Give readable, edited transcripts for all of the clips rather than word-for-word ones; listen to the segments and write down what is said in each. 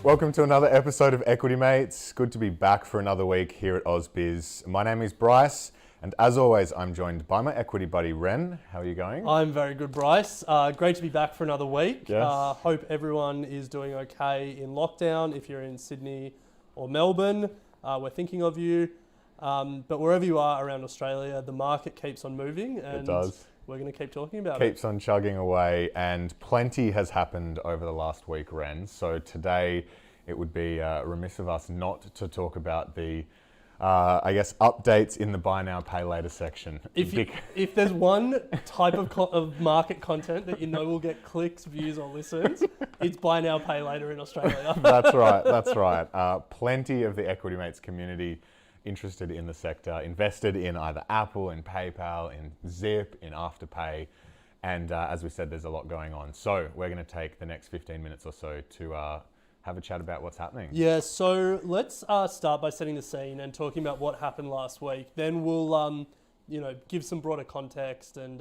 Welcome to another episode of Equity Mates. Good to be back for another week here at AusBiz. My name is Bryce, and as always, I'm joined by my equity buddy, Ren. How are you going? I'm very good, Bryce. Great to be back for another week. Yes. Hope everyone is doing okay in lockdown. If you're in Sydney or Melbourne, we're thinking of you. But wherever you are around Australia, the market keeps on moving. And It does. We're going to keep talking about it. Keeps on chugging away, and plenty has happened over the last week, Ren. So today, it would be remiss of us not to talk about the updates in the buy now, pay later section. If there's one type of market content that you know will get clicks, views or listens, it's buy now, pay later in Australia. That's right. Plenty of the Equity Mates community interested in the sector, invested in either Apple, in PayPal, in Zip, in Afterpay. And as we said, there's a lot going on. So we're going to take the next 15 minutes or so to have a chat about what's happening. Yeah, so let's start by setting the scene and talking about what happened last week. Then we'll give some broader context and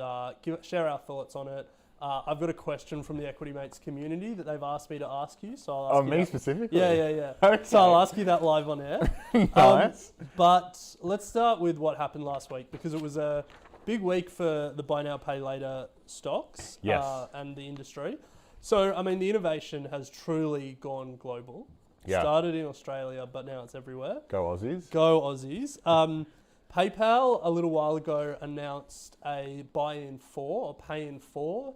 share our thoughts on it. I've got a question from the Equity Mates community that they've asked me to ask you. So I'll ask you me that. specifically? Yeah. Okay. So I'll ask you that live on air. Nice. But let's start with what happened last week, because it was a big week for the buy now, pay later stocks. Yes. And the industry. So, I mean, the innovation has truly gone global. Yeah. Started in Australia, but now it's everywhere. Go Aussies. Go Aussies. PayPal a little while ago announced a buy-in for or pay-in for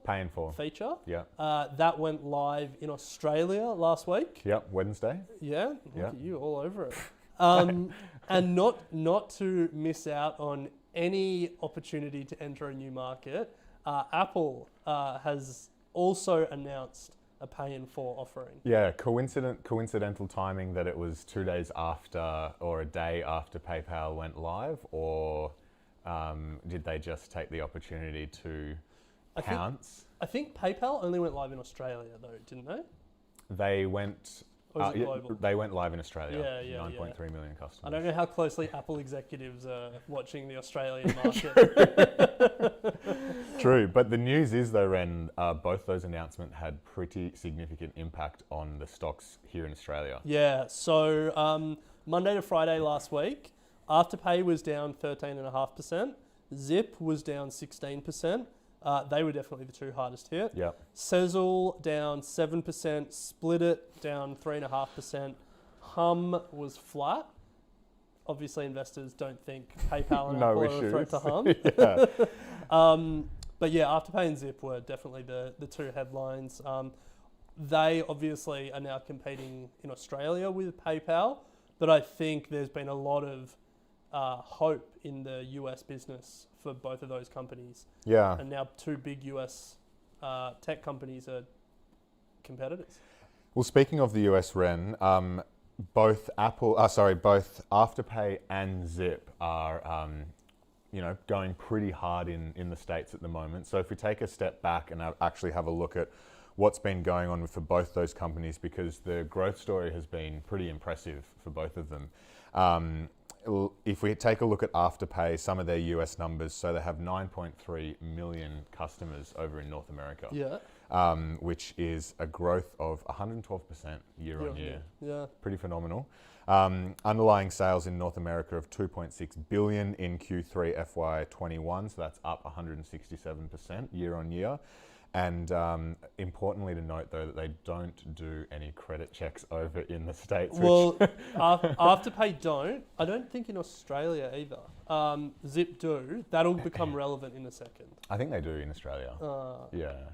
feature. Yeah. That went live in Australia last week. Yep, Wednesday. Yeah, look at you all over it. And not to miss out on any opportunity to enter a new market, Apple has also announced a pay-in for offering. Yeah, coincidental timing that it was 2 days after or a day after PayPal went live, or did they just take the opportunity to pounce? I think PayPal only went live in Australia though, didn't they? They went. Or is it global? They went live in Australia. Yeah. 9.3 million customers. I don't know how closely Apple executives are watching the Australian market. True, but the news is though, Ren, both those announcements had pretty significant impact on the stocks here in Australia. Yeah, so Monday to Friday last week, Afterpay was down 13.5%, Zip was down 16%. They were definitely the two hardest hit. Yep. Sezzle down 7%, Split It down 3.5%, Hum was flat. Obviously, investors don't think PayPal and Apple are a threat to Hum. But yeah, Afterpay and Zip were definitely the two headlines. They obviously are now competing in Australia with PayPal, but I think there's been a lot of hope in the US business for both of those companies. Yeah. And now two big US tech companies are competitors. Well, speaking of the US, Ren, both Afterpay and Zip are going pretty hard in the States at the moment. So if we take a step back and actually have a look at what's been going on for both those companies, because the growth story has been pretty impressive for both of them. If we take a look at Afterpay, some of their US numbers, so they have 9.3 million customers over in North America, which is a growth of 112% year on year. Yeah. Pretty phenomenal. Underlying sales in North America of 2.6 billion in Q3 FY21, so that's up 167% year on year. And importantly to note, though, that they don't do any credit checks over in the States. Well, Afterpay don't. I don't think in Australia either. Zip do. That'll become relevant in a second. I think they do in Australia. Yeah.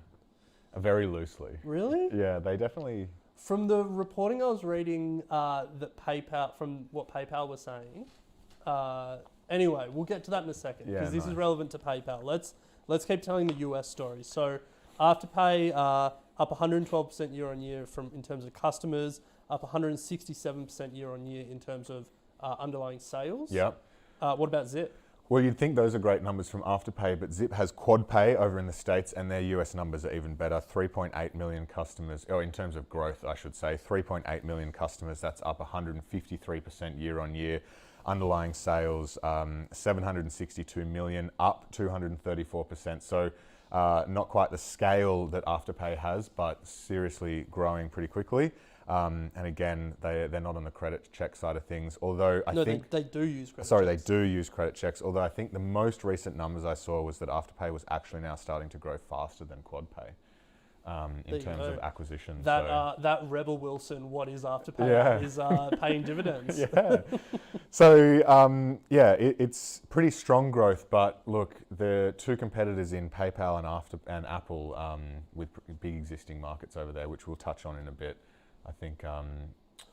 Very loosely. Really? Yeah, they definitely... From the reporting I was reading, from what PayPal was saying. Anyway, we'll get to that in a second, because this is relevant to PayPal. Let's keep telling the US story. So Afterpay up 112% year on year in terms of customers, up 167% year on year in terms of underlying sales. Yep. What about Zip? Well, you'd think those are great numbers from Afterpay, but Zip has quad pay over in the States, and their US numbers are even better. 3.8 million customers, or in terms of growth, I should say, 3.8 million customers. That's up 153% year on year. Underlying sales, 762 million, up 234%. So Not quite the scale that Afterpay has, but seriously growing pretty quickly. And again, they're not on the credit check side of things, although I think... they do use credit Sorry, checks. they do use credit checks, although I think the most recent numbers I saw was that Afterpay was actually now starting to grow faster than QuadPay in terms of acquisition. That Rebel Wilson, what is Afterpay, is paying dividends. Yeah. So, it's pretty strong growth, but look, the two competitors in PayPal and Apple with big existing markets over there, which we'll touch on in a bit, I think it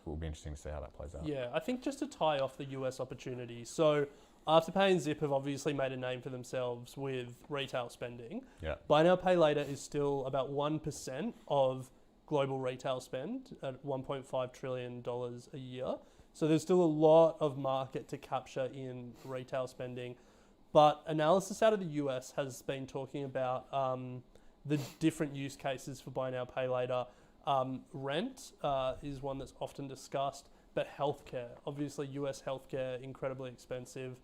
will be interesting to see how that plays out. Yeah, I think just to tie off the US opportunity, so Afterpay and Zip have obviously made a name for themselves with retail spending. Yeah. Buy Now Pay Later is still about 1% of global retail spend at $1.5 trillion a year. So there's still a lot of market to capture in retail spending. But analysis out of the US has been talking about the different use cases for Buy Now Pay Later. Rent is one that's often discussed, but healthcare, obviously US healthcare, incredibly expensive.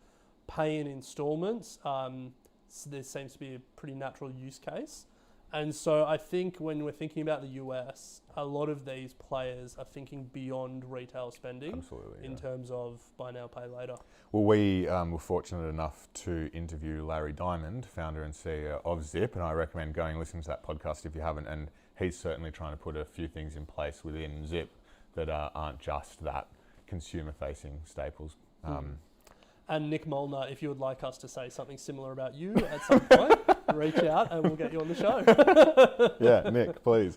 Pay in installments, so there seems to be a pretty natural use case. And so I think when we're thinking about the US, a lot of these players are thinking beyond retail spending in terms of buy now, pay later. Well, we were fortunate enough to interview Larry Diamond, founder and CEO of Zip, and I recommend going and listening to that podcast if you haven't. And he's certainly trying to put a few things in place within Zip that aren't just that consumer-facing staples. And Nick Molnar, if you would like us to say something similar about you at some point, reach out and we'll get you on the show. Yeah, Nick, please.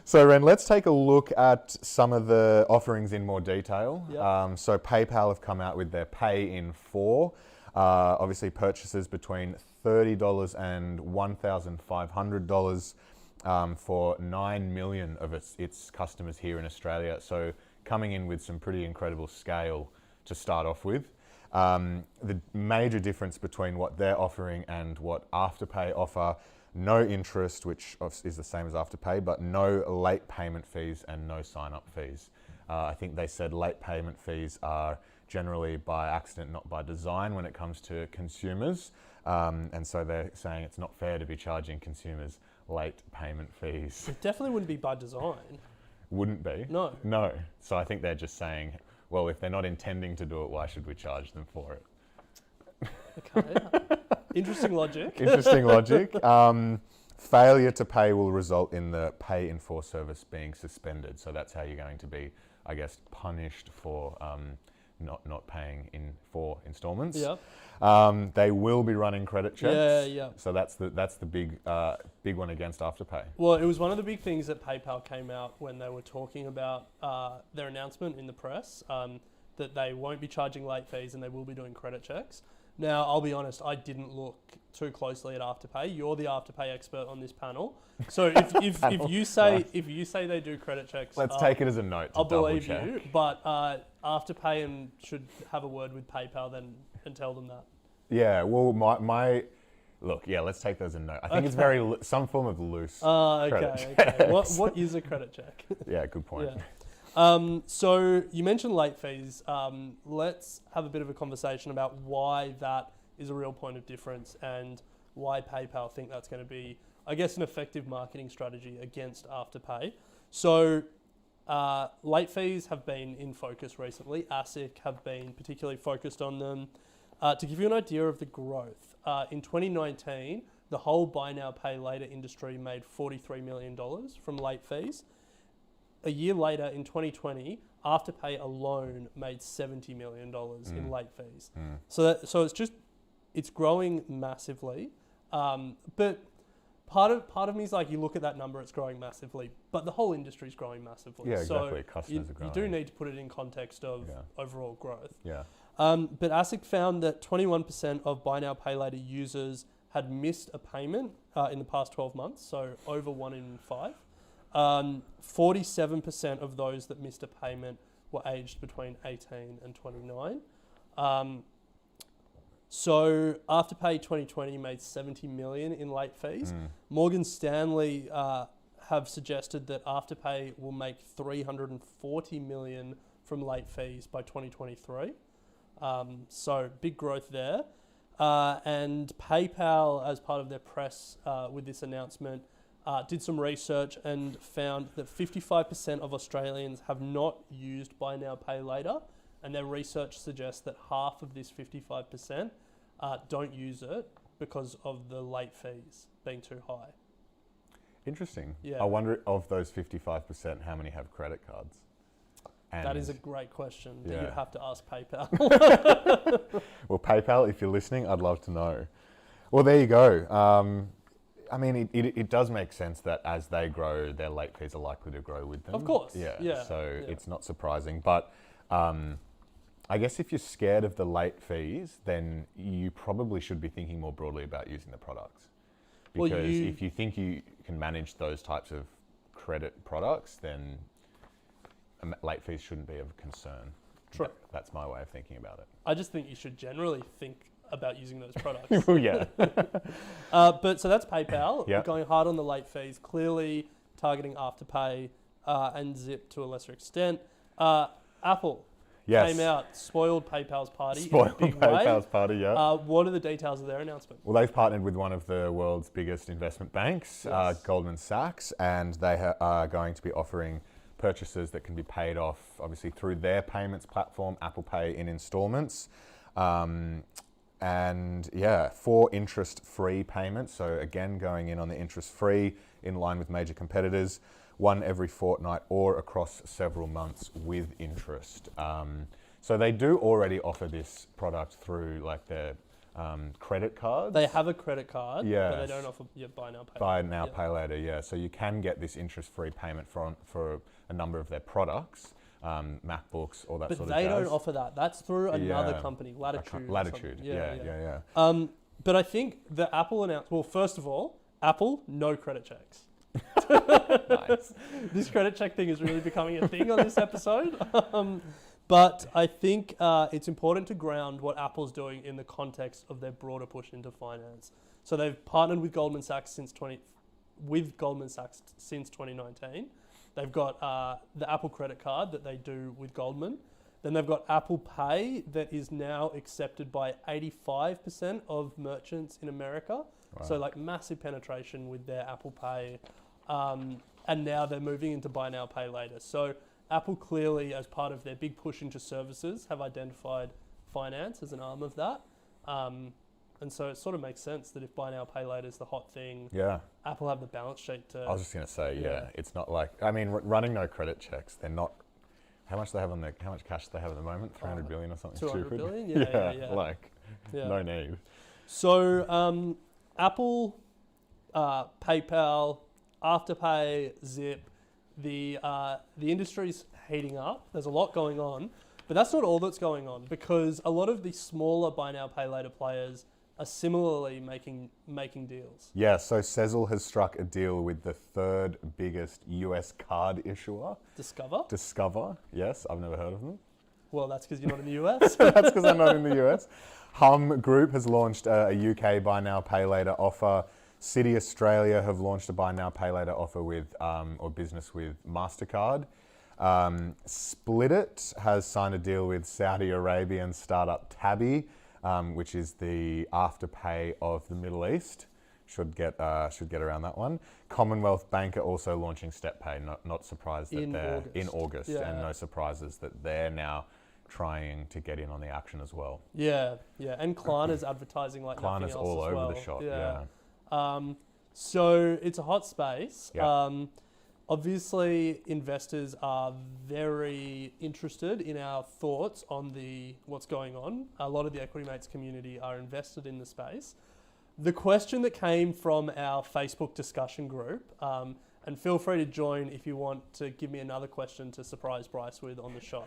So, Ren, let's take a look at some of the offerings in more detail. Yep. So PayPal have come out with their Pay in 4. Obviously, purchases between $30 and $1,500 for 9 million of its customers here in Australia. So coming in with some pretty incredible scale to start off with. The major difference between what they're offering and what Afterpay offer, no interest, which is the same as Afterpay, but no late payment fees and no sign-up fees. I think they said late payment fees are generally by accident, not by design when it comes to consumers. And so they're saying it's not fair to be charging consumers late payment fees. It definitely wouldn't be by design. Wouldn't be? No. No. So I think they're just saying, well, if they're not intending to do it, why should we charge them for it? Okay. Interesting logic. Interesting logic. Failure to pay will result in the Pay in 4 service being suspended. So that's how you're going to be, I guess, punished for not paying in 4 installments. Yep. They will be running credit checks. Yeah. So that's the big one against Afterpay. Well, it was one of the big things that PayPal came out when they were talking about their announcement in the press that they won't be charging late fees and they will be doing credit checks. Now, I'll be honest, I didn't look too closely at Afterpay. You're the Afterpay expert on this panel. So if you say they do credit checks, let's take it as a note. I'll believe you. But Afterpay and should have a word with PayPal then and tell them that. Yeah. Well, my look. Yeah. Let's take those as a note. I think it's very some form of loose. Okay. What is a credit check? Yeah. Good point. Yeah. So you mentioned late fees. Let's have a bit of a conversation about why that is a real point of difference and why PayPal think that's going to be, I guess, an effective marketing strategy against Afterpay. So late fees have been in focus recently. ASIC have been particularly focused on them. To give you an idea of the growth, in 2019, the whole buy now, pay later industry made $43 million from late fees. A year later, in 2020, Afterpay alone made $70 million in late fees. So it's growing massively. But part of me is like, you look at that number, it's growing massively, but the whole industry is growing massively. Yeah, exactly. So Customers are growing. You do need to put it in context of overall growth. Yeah. But ASIC found that 21% of buy now, pay later users had missed a payment in the past 12 months, so over 1 in 5. 47% of those that missed a payment were aged between 18 and 29. So Afterpay 2020 made 70 million in late fees. Morgan Stanley have suggested that Afterpay will make 340 million from late fees by 2023. So big growth there. And PayPal, as part of their press with this announcement, did some research and found that 55% of Australians have not used Buy Now, Pay Later. And their research suggests that half of this 55% don't use it because of the late fees being too high. Interesting. Yeah. I wonder, of those 55%, how many have credit cards? And that is a great question that you'd have to ask PayPal. Well, PayPal, if you're listening, I'd love to know. Well, there you go. I mean, it does make sense that as they grow, their late fees are likely to grow with them. Of course. Yeah. So it's not surprising. But I guess if you're scared of the late fees, then you probably should be thinking more broadly about using the products. Because if you think you can manage those types of credit products, then late fees shouldn't be of concern. True. That's my way of thinking about it. I just think you should generally think about using those products. Well, yeah. But so that's PayPal, Yep. going hard on the late fees, clearly targeting Afterpay and Zip to a lesser extent. Apple came out, spoiled PayPal's party. Spoiled in a big PayPal's way. party, yeah. What are the details of their announcement? Well, they've partnered with one of the world's biggest investment banks, Yes. Goldman Sachs, and they are going to be offering purchases that can be paid off, obviously, through their payments platform, Apple Pay, in installments. And yeah, 4 interest-free payments. So again, going in on the interest-free, in line with major competitors, 1 every fortnight or across several months with interest. So they do already offer this product through like their credit cards. They have a credit card, but Yes. they don't offer Buy Now, Pay Later. Buy now, pay later, yeah. So you can get this interest-free payment for a number of their products, MacBooks, all that But sort of they jazz. don't offer that. That's through another Yeah. company, Latitude. or Latitude, something. yeah. But I think the Apple announced, well, first of all, Apple, no credit checks. Nice. This credit check thing is really becoming a thing on this episode. But I think it's important to ground what Apple's doing in the context of their broader push into finance. So they've partnered with Goldman Sachs since 2019. They've got the Apple credit card that they do with Goldman. Then they've got Apple Pay that is now accepted by 85% of merchants in America. Wow. So like massive penetration with their Apple Pay. And now they're moving into Buy Now, Pay Later. So Apple clearly, as part of their big push into services, have identified finance as an arm of that. And so it sort of makes sense that if Buy Now, Pay Later is the hot thing, Yeah. Apple have the balance sheet to... I was just going to say, Yeah. it's not like, I mean, running no credit checks, they're not, how much cash do they have at the moment? 300 billion or something 200 stupid? billion? Yeah. Like, Yeah. no need. So Apple, PayPal, Afterpay, Zip, the industry's heating up. There's a lot going on, but that's not all that's going on, because a lot of the smaller Buy Now, Pay Later players are similarly making deals. Yeah, so Sezzle has struck a deal with the 3rd biggest US card issuer, Discover? Yes, I've never heard of them. Well, that's because you're not in the US. That's because I'm not in the US. Hum Group has launched a UK Buy Now, Pay Later offer. City Australia have launched a Buy Now, Pay Later offer with, or business with MasterCard. Splitit has signed a deal with Saudi Arabian startup Tabby, which is the Afterpay of the Middle East. Should get around that one. Commonwealth Bank are also launching StepPay. Not surprised that they're in August, and no surprises that they're now trying to get in on the action as well. Yeah. And Klarna's advertising like nothing else Klarna's all as over well. the shop. Yeah. So it's a hot space. Yeah. Obviously, investors are very interested in our thoughts on what's going on. A lot of the Equity Mates community are invested in the space. The question that came from our Facebook discussion group, and feel free to join if you want to give me another question to surprise Bryce with on the show.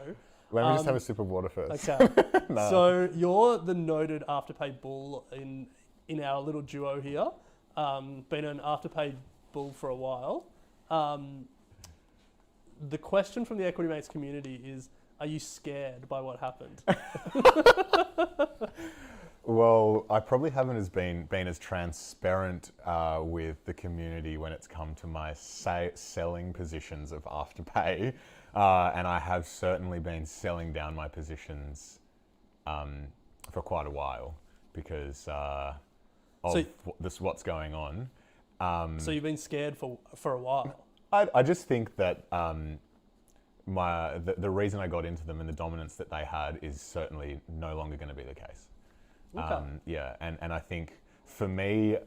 Let me just have a sip of water first. Okay. No. So you're the noted Afterpay bull in our little duo here. Been an Afterpay bull for a while. The question from the Equity Mates community is, are you scared by what happened? Well, I probably haven't been as transparent with the community when it's come to my selling positions of Afterpay, and I have certainly been selling down my positions for quite a while. because So- what's going on. So you've been scared for a while. I just think that the reason I got into them and the dominance that they had is certainly no longer going to be the case. Okay. And I think for me,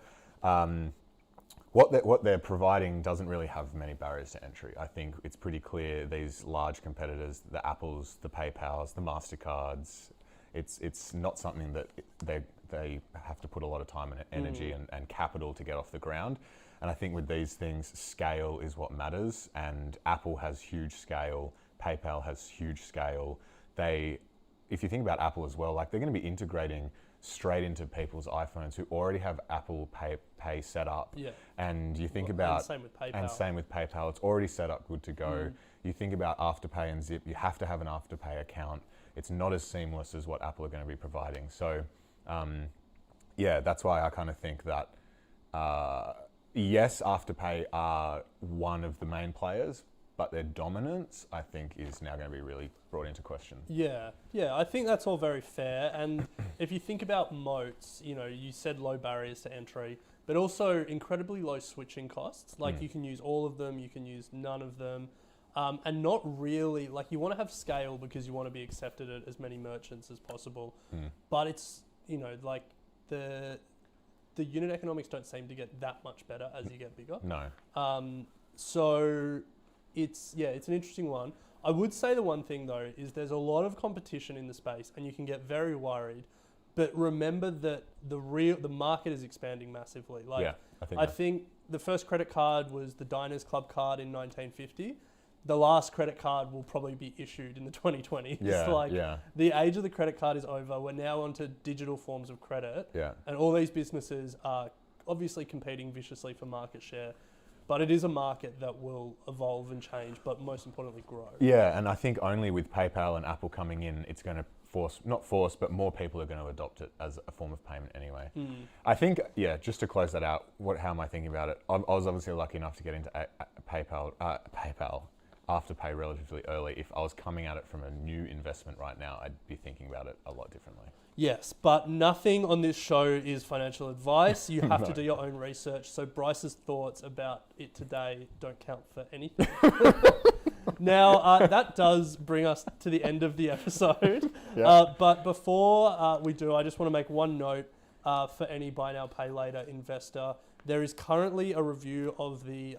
what they're providing doesn't really have many barriers to entry. I think it's pretty clear these large competitors, the Apples, the PayPals, the MasterCards, it's not something that they have to put a lot of time and energy and capital to get off the ground. And I think with these things, scale is what matters. And Apple has huge scale, PayPal has huge scale. If you think about Apple as well, like they're going to be integrating straight into people's iPhones who already have Apple Pay set up. Yeah. And you think And about same with PayPal. and same with PayPal, it's already set up, good to go. You think about Afterpay and Zip, you have to have an Afterpay account. It's not as seamless as what Apple are going to be providing. So, that's why I kind of think that, yes, Afterpay are one of the main players, but their dominance, I think, is now going to be really brought into question. Yeah, I think that's all very fair. And if you think about moats, you said low barriers to entry, but also incredibly low switching costs. Like you can use all of them, you can use none of them. And not really, like you want to have scale because you want to be accepted at as many merchants as possible. But it's, like the unit economics don't seem to get that much better as you get bigger. No. So it's an interesting one. I would say the one thing though is there's a lot of competition in the space and you can get very worried. But remember that the market is expanding massively. Like I think the first credit card was the Diners Club card in 1950. The last credit card will probably be issued in the 2020s. The age of the credit card is over. We're now onto digital forms of credit. And all these businesses are obviously competing viciously for market share. But it is a market that will evolve and change, but most importantly grow. Yeah, and I think only with PayPal and Apple coming in, it's going to but more people are going to adopt it as a form of payment anyway. I think, just to close that out, how am I thinking about it? I was obviously lucky enough to get into PayPal Afterpay relatively early. If I was coming at it from a new investment right now, I'd be thinking about it a lot differently. Yes, but nothing on this show is financial advice. You have to do your own research. So Bryce's thoughts about it today don't count for anything. Now, that does bring us to the end of the episode. But before we do, I just want to make one note for any buy now, pay later investor. There is currently a review of the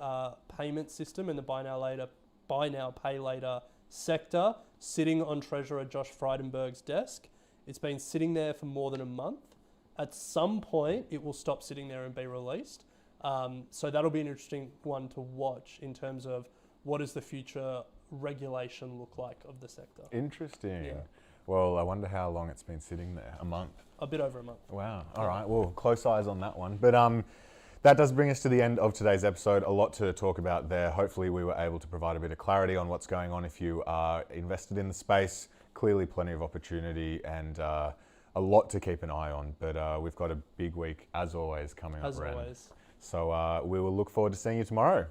payment system and the buy now, pay later sector sitting on Treasurer Josh Frydenberg's desk. It's been sitting there for more than a month. At some point, it will stop sitting there and be released. So that'll be an interesting one to watch in terms of what does the future regulation look like of the sector. Interesting. Well, I wonder how long it's been sitting there. A month? A bit over a month. Wow. All right. Well, close eyes on that one. But that does bring us to the end of today's episode. A lot to talk about there. Hopefully we were able to provide a bit of clarity on what's going on if you are invested in the space. Clearly plenty of opportunity and a lot to keep an eye on. But we've got a big week, as always, coming up. As always. So we will look forward to seeing you tomorrow.